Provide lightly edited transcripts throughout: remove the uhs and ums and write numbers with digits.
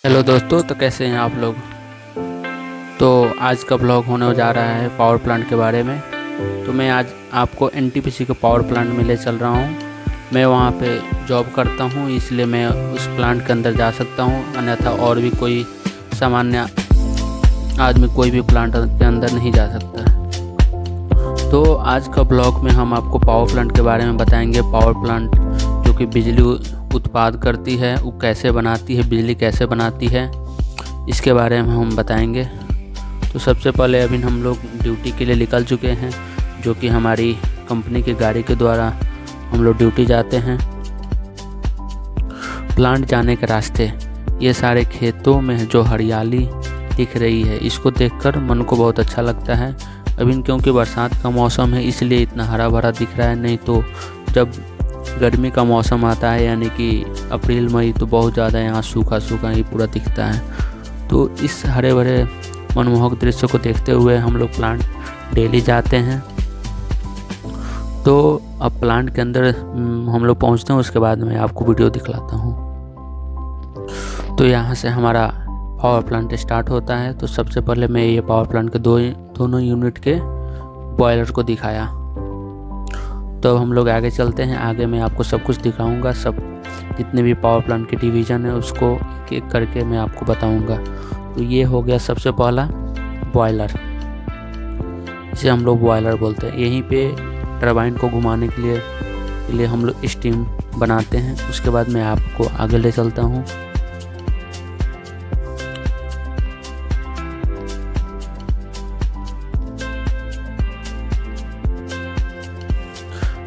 Hello दोस्तों, तो कैसे हैं आप लोग। तो आज का ब्लॉग होने जा रहा है पावर प्लांट के बारे में। तो मैं आज आपको एनटीपीसी के पावर प्लांट में ले चल रहा हूँ। मैं वहाँ पे जॉब करता हूँ, इसलिए मैं उस प्लांट के अंदर जा सकता हूँ, अन्यथा और भी कोई सामान्य आदमी कोई भी प्लांट के अंदर नहीं जा सकता। तो आज का ब्लॉग में हम आपको पावर प्लांट के बारे में बताएंगे। पावर प्लांट जो कि बिजली उत्पाद करती है, वो कैसे बनाती है, बिजली कैसे बनाती है, इसके बारे में हम बताएंगे। तो सबसे पहले अभी हम लोग ड्यूटी के लिए निकल चुके हैं, जो कि हमारी कंपनी की गाड़ी के द्वारा हम लोग ड्यूटी जाते हैं। प्लांट जाने के रास्ते ये सारे खेतों में जो हरियाली दिख रही है, इसको देखकर मन को बहुत अच्छा लगता है। अभी क्योंकि बरसात का मौसम है, इसलिए इतना हरा भरा दिख रहा है। नहीं तो जब गर्मी का मौसम आता है, यानी कि अप्रैल मई, तो बहुत ज़्यादा यहाँ सूखा सूखा ही पूरा दिखता है। तो इस हरे भरे मनमोहक दृश्य को देखते हुए हम लोग प्लांट डेली जाते हैं। तो अब प्लांट के अंदर हम लोग पहुँचते हैं, उसके बाद मैं आपको वीडियो दिखलाता हूँ। तो यहाँ से हमारा पावर प्लांट स्टार्ट होता है। तो सबसे पहले मैं ये पावर प्लांट के दोनों यूनिट के बॉयलर को दिखाया। तो अब हम लोग आगे चलते हैं। आगे मैं आपको सब कुछ दिखाऊंगा, सब जितने भी पावर प्लांट के डिवीज़न है उसको एक एक करके मैं आपको बताऊंगा। तो ये हो गया सबसे पहला बॉयलर, इसे हम लोग बॉयलर बोलते हैं। यहीं पे टरबाइन को घुमाने के लिए हम लोग स्टीम बनाते हैं। उसके बाद मैं आपको आगे ले चलता हूँ।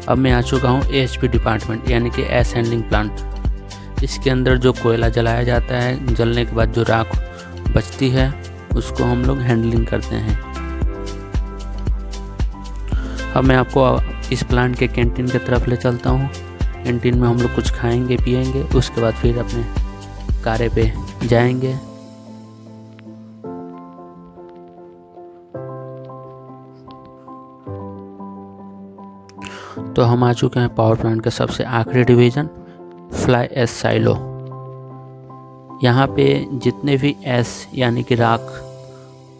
अब मैं आ चुका हूँ एएचपी डिपार्टमेंट, यानी कि एस हैंडलिंग प्लांट। इसके अंदर जो कोयला जलाया जाता है, जलने के बाद जो राख बचती है उसको हम लोग हैंडलिंग करते हैं। अब मैं आपको इस प्लांट के कैंटीन की तरफ ले चलता हूँ। कैंटीन में हम लोग कुछ खाएंगे पिएंगे, उसके बाद फिर अपने कार्य पे जाएंगे। तो हम आ चुके हैं पावर प्लांट के सबसे आखिरी डिवीज़न, फ्लाई एश साइलो। यहाँ पे जितने भी एश यानी कि राख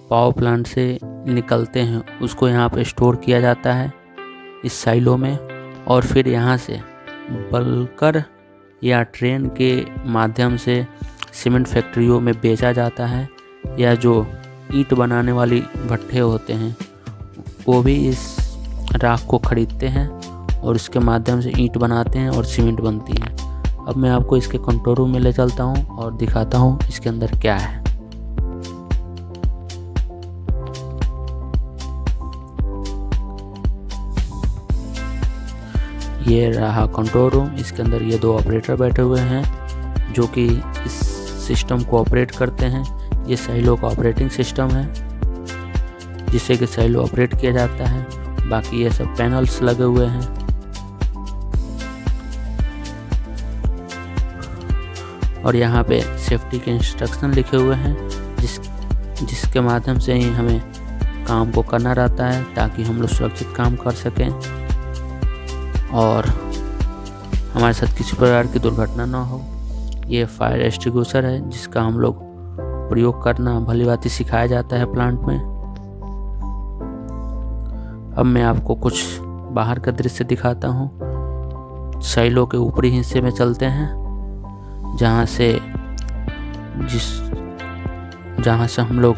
पावर प्लांट से निकलते हैं, उसको यहाँ पे स्टोर किया जाता है इस साइलो में, और फिर यहाँ से बल्कर या ट्रेन के माध्यम से सीमेंट फैक्ट्रियों में बेचा जाता है, या जो ईंट बनाने वाली भट्ठे होते हैं वो भी इस राख को खरीदते हैं और इसके माध्यम से ईंट बनाते हैं और सीमेंट बनती है। अब मैं आपको इसके कंट्रोल रूम में ले चलता हूँ और दिखाता हूँ इसके अंदर क्या है। ये रहा कंट्रोल रूम। इसके अंदर ये दो ऑपरेटर बैठे हुए हैं जो कि इस सिस्टम को ऑपरेट करते हैं। ये साइलो का ऑपरेटिंग सिस्टम है जिससे कि साइलो ऑपरेट किया जाता है। बाकी ये सब पैनल्स लगे हुए हैं। और यहाँ पे सेफ्टी के इंस्ट्रक्शन लिखे हुए हैं जिसके माध्यम से ही हमें काम को करना रहता है, ताकि हम लोग सुरक्षित काम कर सकें और हमारे साथ किसी प्रकार की दुर्घटना ना हो। ये फायर एक्सटिंग्विशर है जिसका हम लोग प्रयोग करना भली भांति सिखाया जाता है प्लांट में। अब मैं आपको कुछ बाहर का दृश्य दिखाता हूँ। साइलो के ऊपरी हिस्से में चलते हैं, जहाँ से हम लोग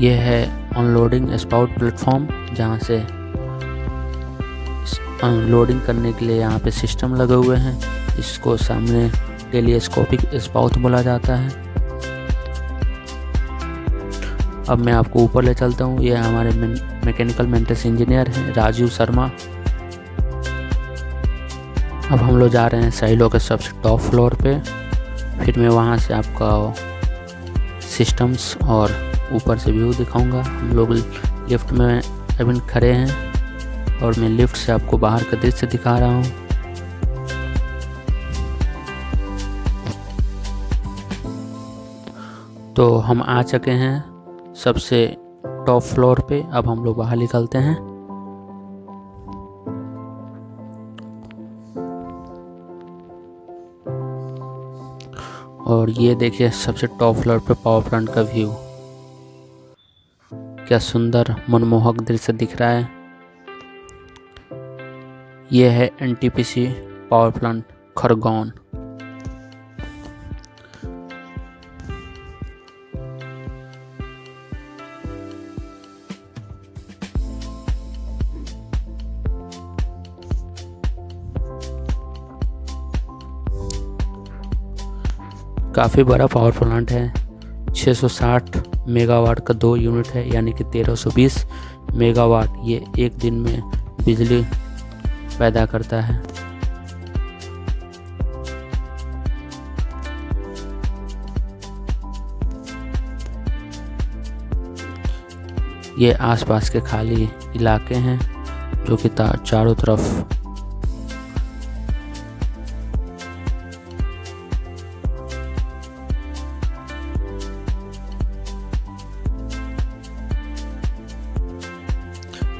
ये है अनलोडिंग स्पाउट प्लेटफॉर्म, जहाँ से अनलोडिंग करने के लिए यहाँ पे सिस्टम लगे हुए हैं। इसको सामने टेलीस्कोपिक स्पाउट बोला जाता है। अब मैं आपको ऊपर ले चलता हूँ। ये हमारे मैकेनिकल मेंटेनेंस इंजीनियर हैं, राजीव शर्मा। अब हम लोग जा रहे हैं साइलो के सबसे टॉप फ्लोर पे। फिर मैं वहाँ से आपका सिस्टम्स और ऊपर से व्यू दिखाऊंगा। हम लोग लिफ्ट में अभी खड़े हैं और मैं लिफ्ट से आपको बाहर का दृश्य दिखा रहा हूँ। तो हम आ चुके हैं सबसे टॉप फ्लोर पे। अब हम लोग बाहर निकलते हैं। और ये देखिए सबसे टॉप फ्लोर पे पावर प्लांट का व्यू, क्या सुंदर मनमोहक दृश्य दिख रहा है। ये है एनटीपीसी पावर प्लांट खरगोन। काफ़ी बड़ा पावर प्लांट है। 660 मेगावाट का 2 यूनिट है, यानी कि 1320 मेगावाट ये एक दिन में बिजली पैदा करता है। ये आसपास के खाली इलाके हैं जो कि चारों तरफ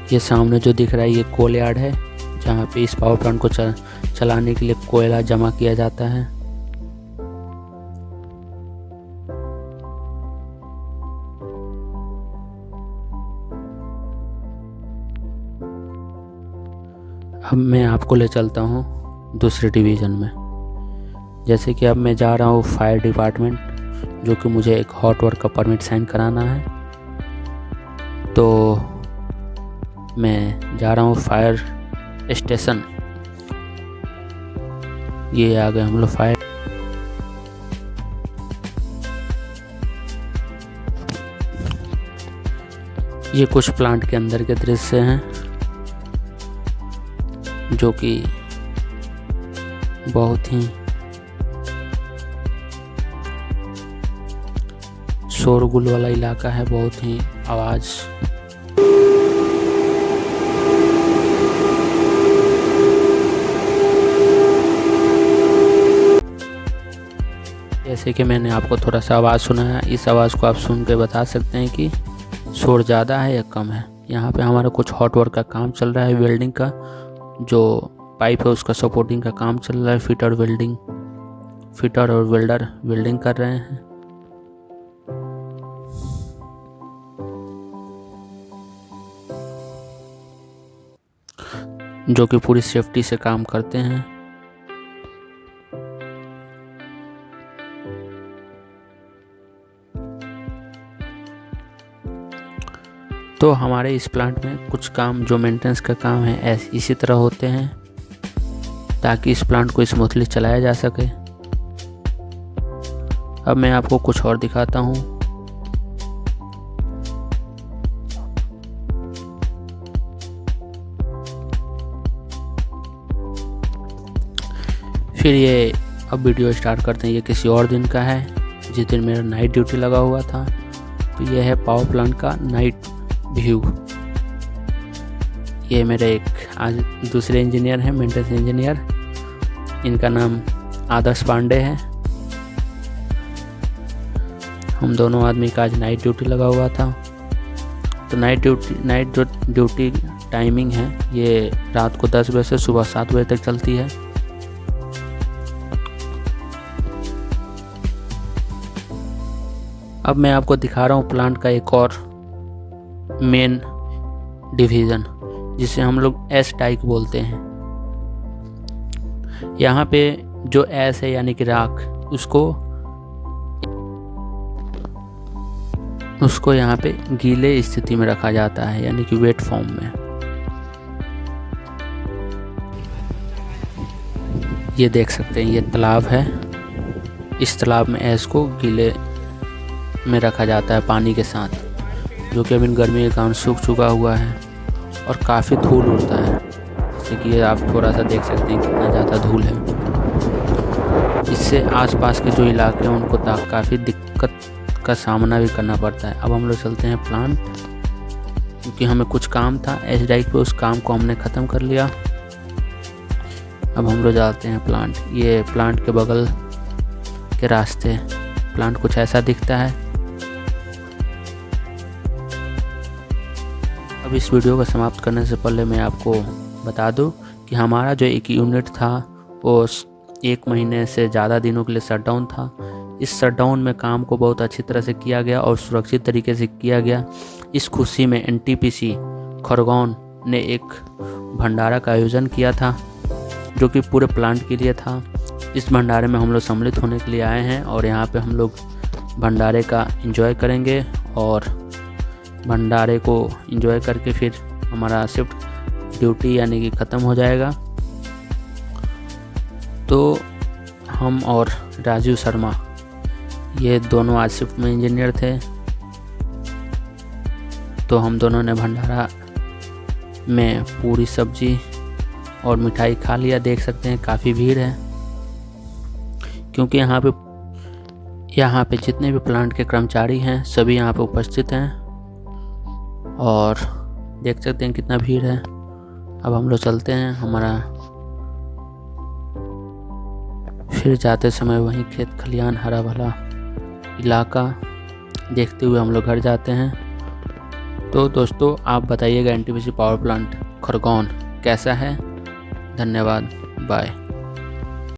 ये सामने जो दिख रहा है ये कोल यार्ड है, जहाँ पे इस पावर प्लांट को चलाने के लिए कोयला जमा किया जाता है। अब मैं आपको ले चलता हूँ दूसरे डिवीज़न में। जैसे कि अब मैं जा रहा हूँ फायर डिपार्टमेंट, जो कि मुझे एक हॉट वर्क का परमिट साइन कराना है। तो मैं जा रहा हूँ फायर स्टेशन। ये आ गए हम लोग फायर। ये कुछ प्लांट के अंदर के दृश्य हैं जो कि बहुत ही शोरगुल वाला इलाका है, बहुत ही आवाज़। जैसे कि मैंने आपको थोड़ा सा आवाज़ सुनाया, इस आवाज़ को आप सुन के बता सकते हैं कि शोर ज़्यादा है या कम है। यहाँ पे हमारा कुछ हॉट वर्क का काम चल रहा है, वेल्डिंग का जो पाइप है उसका सपोर्टिंग का काम चल रहा है। फिटर और वेल्डर वेल्डिंग कर रहे हैं। जो कि पूरी सेफ्टी से काम करते हैं। तो हमारे इस प्लांट में कुछ काम जो मेंटेनेंस का काम है इसी तरह होते हैं, ताकि इस प्लांट को स्मूथली चलाया जा सके। अब मैं आपको कुछ और दिखाता हूँ। फिर ये अब वीडियो स्टार्ट करते हैं। ये किसी और दिन का है, जिस दिन मेरा नाइट ड्यूटी लगा हुआ था। तो ये है पावर प्लांट का नाइट व्यू। ये मेरे एक आज दूसरे इंजीनियर हैं, मेंटेनेंस इंजीनियर। इनका नाम आदर्श पांडे है। हम दोनों आदमी का आज नाइट ड्यूटी लगा हुआ था। तो नाइट ड्यूटी टाइमिंग है ये रात को 10 बजे से सुबह 7 बजे तक चलती है। अब मैं आपको दिखा रहा हूँ प्लांट का एक और मेन डिवीज़न, जिसे हम लोग एस टाइक बोलते हैं। यहाँ पे जो एस है यानी कि राख, उसको यहाँ पे गीले स्थिति में रखा जाता है, यानी कि वेट फॉर्म में। ये देख सकते हैं, ये तालाब है। इस तालाब में एस को गीले में रखा जाता है पानी के साथ, जो कि अभी गर्मी के कारण सूख चुका हुआ है और काफ़ी धूल उड़ता है। जैसे कि ये आप थोड़ा सा देख सकते हैं कितना ज़्यादा धूल है। इससे आसपास के जो इलाके हैं उनको काफ़ी दिक्कत का सामना भी करना पड़ता है। अब हम लोग चलते हैं प्लांट, क्योंकि हमें कुछ काम था एस डाइक पे, उस काम को हमने ख़त्म कर लिया। अब हम लोग जाते हैं प्लांट। ये प्लांट के बगल के रास्ते, प्लांट कुछ ऐसा दिखता है। अब इस वीडियो को समाप्त करने से पहले मैं आपको बता दूं कि हमारा जो एक यूनिट था वो 1 महीने से ज़्यादा दिनों के लिए शट डाउन था। इस शटडाउन में काम को बहुत अच्छी तरह से किया गया और सुरक्षित तरीके से किया गया। इस खुशी में एनटीपीसी खरगोन ने एक भंडारा का आयोजन किया था जो कि पूरे प्लांट के लिए था। इस भंडारे में हम लोग सम्मिलित होने के लिए आए हैं और यहाँ पे हम लोग भंडारे का एंजॉय करेंगे और भंडारे को एंजॉय करके फिर हमारा शिफ्ट ड्यूटी यानी कि ख़त्म हो जाएगा। तो हम और राजीव शर्मा ये दोनों आज शिफ्ट में इंजीनियर थे। तो हम दोनों ने भंडारा में पूरी सब्जी और मिठाई खा लिया। देख सकते हैं काफ़ी भीड़ है क्योंकि यहाँ पे जितने भी प्लांट के कर्मचारी हैं सभी यहाँ पे उपस्थित हैं और देख सकते हैं कितना भीड़ है। अब हम लोग चलते हैं, हमारा फिर जाते समय वहीं खेत खलियान हरा भरा इलाका देखते हुए हम लोग घर जाते हैं। तो दोस्तों आप बताइएगा एनटीपीसी पावर प्लांट खरगोन कैसा है। धन्यवाद, बाय।